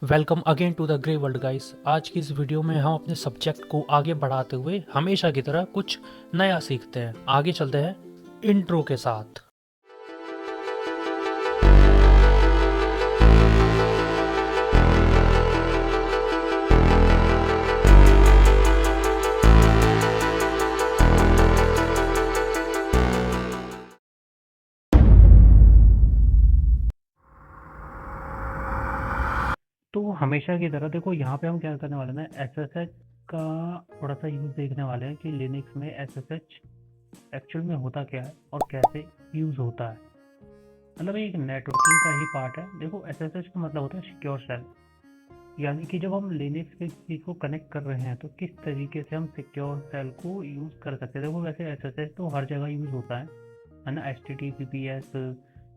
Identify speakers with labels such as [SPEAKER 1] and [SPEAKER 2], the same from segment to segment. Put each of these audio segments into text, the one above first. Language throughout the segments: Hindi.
[SPEAKER 1] Welcome again to the grey world guys. आज की इस वीडियो में हम अपने सब्जेक्ट को आगे बढ़ाते हुए हमेशा की तरह कुछ नया सीखते हैं। आगे चलते हैं इंट्रो के साथ। तो हमेशा की तरह देखो, यहाँ पे हम क्या करने वाले हैं, एसएसएच का थोड़ा सा यूज़ देखने वाले हैं कि लिनक्स में एसएसएच एक्चुअल में होता क्या है और कैसे यूज़ होता है। मतलब एक नेटवर्किंग का ही पार्ट है। देखो, एसएसएच का मतलब होता है सिक्योर शेल, यानी कि जब हम लिनक्स के किसी को कनेक्ट कर रहे हैं तो किस तरीके से हम सिक्योर शेल को यूज़ कर सकते हैं। देखो, वैसे एसएसएच तो हर जगह यूज़ होता है ना। एचटीटीपीएस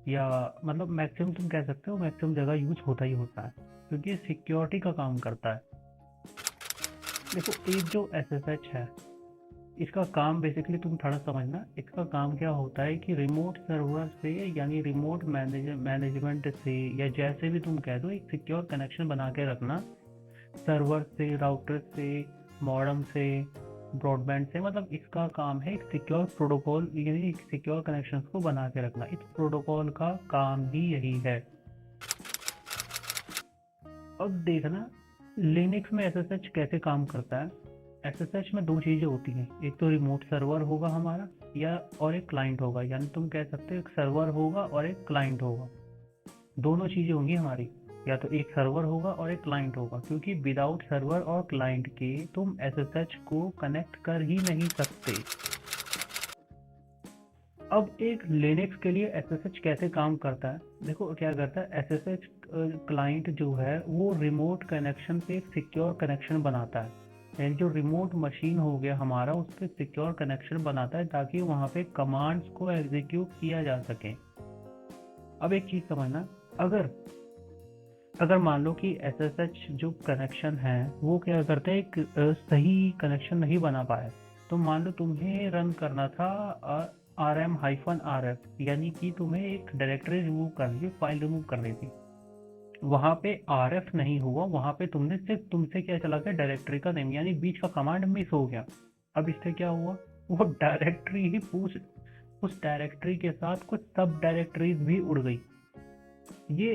[SPEAKER 1] या मतलब मैक्सिमम तुम कह सकते हो, मैक्सिमम जगह यूज होता ही होता है क्योंकि ये सिक्योरिटी का काम करता है। देखो, एक जो एसएसएच है, इसका काम बेसिकली तुम थोड़ा समझना। इसका काम क्या होता है कि रिमोट सर्वर से यानी रिमोट मैनेजमेंट से या जैसे भी तुम कह दो, एक सिक्योर कनेक्शन बना के रखना सर्वर से, राउटर से, मॉडेम से, ब्रॉडबैंड से। मतलब इसका काम है एक सिक्योर प्रोटोकॉल यानी सिक्योर कनेक्शंस को बना के रखना। इस प्रोटोकॉल का काम ही यही है। अब देखना लिनक्स में एसएसएच कैसे काम करता है। एसएसएच में दो चीज़ें होती हैं, एक तो रिमोट सर्वर होगा हमारा या और एक क्लाइंट होगा। यानी तुम कह सकते हो एक सर्वर होगा और एक क्लाइंट होगा। दोनों चीज़ें होंगी हमारी, या तो एक सर्वर होगा और एक क्लाइंट होगा, क्योंकि विदाउट सर्वर और क्लाइंट के तुम एसएसएच को कनेक्ट कर ही नहीं सकते। अब एक लिनक्स के लिए एसएसएच कैसे काम करता है, देखो क्या करता है। एसएसएच क्लाइंट जो है वो रिमोट कनेक्शन पे एक सिक्योर कनेक्शन बनाता है। यानी जो रिमोट मशीन हो गया हमारा, उस पर सिक्योर कनेक्शन बनाता है ताकि वहाँ पे कमांड्स को एग्जीक्यूट किया जा सके। अब एक चीज़ समझना, अगर अगर मान लो कि एसएसएच जो कनेक्शन है वो क्या करते हैं, एक सही कनेक्शन नहीं बना पाए, तो मान लो तुम्हें रन करना था rm-rf, यानी कि तुम्हें एक डायरेक्टरी रिमूव करनी थी, फाइल रिमूव करनी थी। वहां पे rf नहीं हुआ, वहां पे तुमसे क्या चला गया, डायरेक्टरी का नेम, यानी बीच का कमांड मिस हो गया। अब इससे क्या हुआ, वो डायरेक्टरी ही पूछ उस डायरेक्टरी के साथ कुछ सब डायरेक्टरीज भी उड़ गई। ये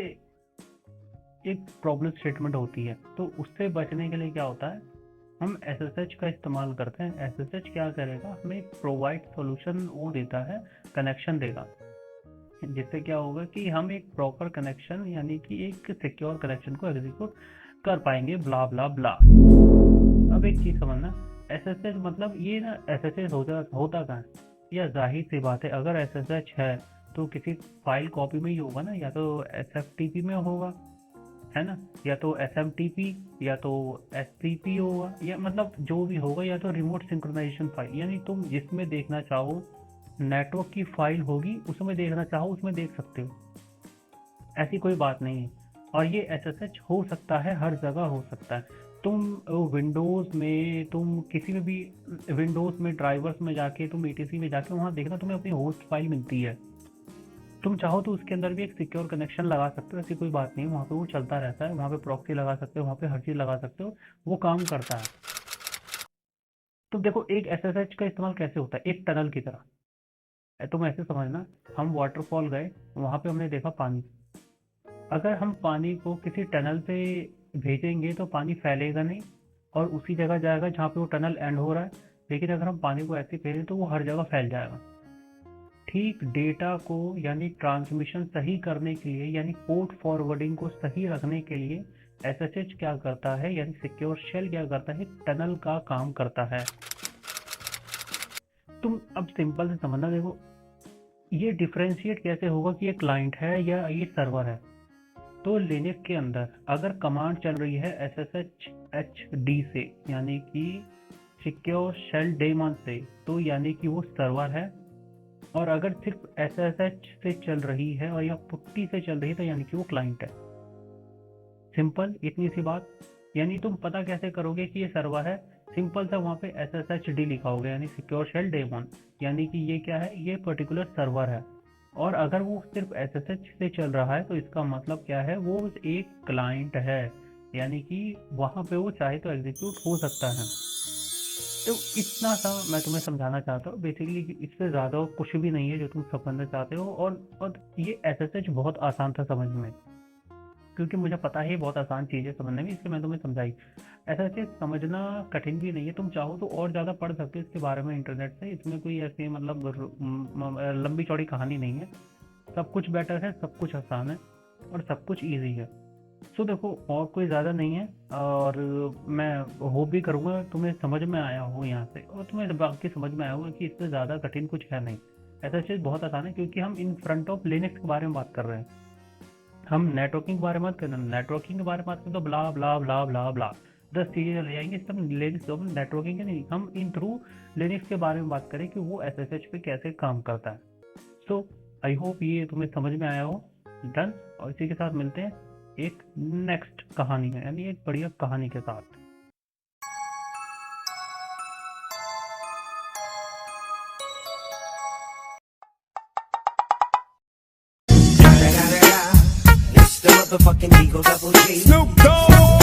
[SPEAKER 1] एक प्रॉब्लम स्टेटमेंट होती है। तो उससे बचने के लिए क्या होता है, हम एसएसएच का इस्तेमाल करते हैं। एसएसएच क्या करेगा, हमें प्रोवाइड सॉल्यूशन वो देता है, कनेक्शन देगा, जिससे क्या होगा कि हम एक प्रॉपर कनेक्शन यानी कि एक सिक्योर कनेक्शन को एग्जीक्यूट कर पाएंगे, ब्ला ब्ला ब्ला। अब एक चीज समझना, एसएसएच मतलब ये ना, एसएसएच होता कहाँ है, या जाहिर सी बात है, अगर एसएसएच है तो किसी फाइल कॉपी में ही होगा ना, या तो एसएफटीपी में होगा, है ना, या तो एसएमटीपी या तो एससीपी होगा, या मतलब जो भी होगा, या तो रिमोट सिंक्रोनाइजेशन फाइल, यानी तुम जिसमें देखना चाहो नेटवर्क की फाइल होगी, उसमें देखना चाहो उसमें देख सकते हो। ऐसी कोई बात नहीं है। और ये एसएसएच हो सकता है, हर जगह हो सकता है। तुम विंडोज़ में, तुम किसी में भी, विंडोज़ में ड्राइवर्स में जाके, तुम ईटीसी में जाके वहाँ देखना, तुम्हें अपनी होस्ट फाइल मिलती है। तुम चाहो तो उसके अंदर भी एक सिक्योर कनेक्शन लगा सकते हो, ऐसी कोई बात नहीं है। वहाँ पे वो चलता रहता है, वहाँ पे प्रॉक्सी लगा सकते हो, वहाँ पे हर चीज़ लगा सकते हो, वो काम करता है। तो देखो, एक एसएसएच का इस्तेमाल कैसे होता है, एक टनल की तरह। तुम ऐसे समझना, हम वाटरफॉल गए, वहाँ पे हमने देखा पानी। अगर हम पानी को किसी टनल पे भेजेंगे तो पानी फैलेगा नहीं और उसी जगह जाएगा जहाँ पे वो टनल एंड हो रहा है। लेकिन अगर हम पानी को ऐसे भेजें तो वो हर जगह फैल जाएगा। ठीक डेटा को यानी ट्रांसमिशन सही करने के लिए, यानी पोर्ट फॉरवर्डिंग को सही रखने के लिए एसएसएच क्या करता है, यानी सिक्योर शेल क्या करता है, टनल का काम करता है। तुम अब सिंपल से समझना, देखो ये डिफ्रेंशिएट कैसे होगा कि ये क्लाइंट है या ये सर्वर है। तो लिनक्स के अंदर अगर कमांड चल रही है SSH-HD से, यानी कि सिक्योर शेल डेमन से, तो यानी कि वो सर्वर है। और अगर सिर्फ SSH से चल रही है और या पुट्टी से चल रही है, तो यानी कि वो क्लाइंट है। सिंपल, इतनी सी बात। यानी तुम पता कैसे करोगे कि ये सर्वर है, सिंपल सा वहाँ पे SSHD लिखा होगा, यानी सिक्योर शेल डेमन, यानी कि ये क्या है, ये पर्टिकुलर सर्वर है। और अगर वो सिर्फ SSH से चल रहा है तो इसका मतलब क्या है, वो एक क्लाइंट है। यानी कि वहाँ पे वो चाहे तो एग्जीक्यूट हो सकता है। तो इतना सा मैं तुम्हें समझाना चाहता हूँ बेसिकली, इससे ज़्यादा कुछ भी नहीं है जो तुम समझना चाहते हो। और ये एसएसएच बहुत आसान था समझ में, क्योंकि मुझे पता है ये बहुत आसान चीज़ है समझने में, इसलिए मैं तुम्हें समझाई। ऐसा चीज़ समझना कठिन भी नहीं है, तुम चाहो तो और ज़्यादा पढ़ सकते हो इसके बारे में इंटरनेट से। इसमें कोई ऐसी मतलब लंबी चौड़ी कहानी नहीं है। सब कुछ बेटर है, सब कुछ आसान है, और सब कुछ ईजी है। सो देखो, और कोई ज़्यादा नहीं है। और मैं होप भी करूँगा तुम्हें समझ में आया हो यहाँ से, और तुम्हें बाकी समझ में आया होगा कि इससे ज़्यादा कठिन कुछ है नहीं। ऐसा चीज़ बहुत आसान है, क्योंकि हम इन फ्रंट ऑफ लिनक्स के बारे में बात कर रहे हैं। हम नेटवर्किंग के बारे में बात करें, नेटवर्किंग के बारे में बात करें तो ब्ला ब्ला ब्ला ब्ला ब्ला 10 चीज़ें चले जाएंगी। सब लिनक्स नेटवर्किंग के नहीं, हम इन थ्रू लिनक्स के बारे में बात करें कि वो एसएसएच पे कैसे काम करता है। सो आई होप ये तुम्हें समझ में आया हो। डन। और इसी के साथ मिलते हैं एक नेक्स्ट कहानी में, यानी एक बढ़िया कहानी के साथ।
[SPEAKER 2] It's the motherfucking Eagle Double G. Snoop Dogg.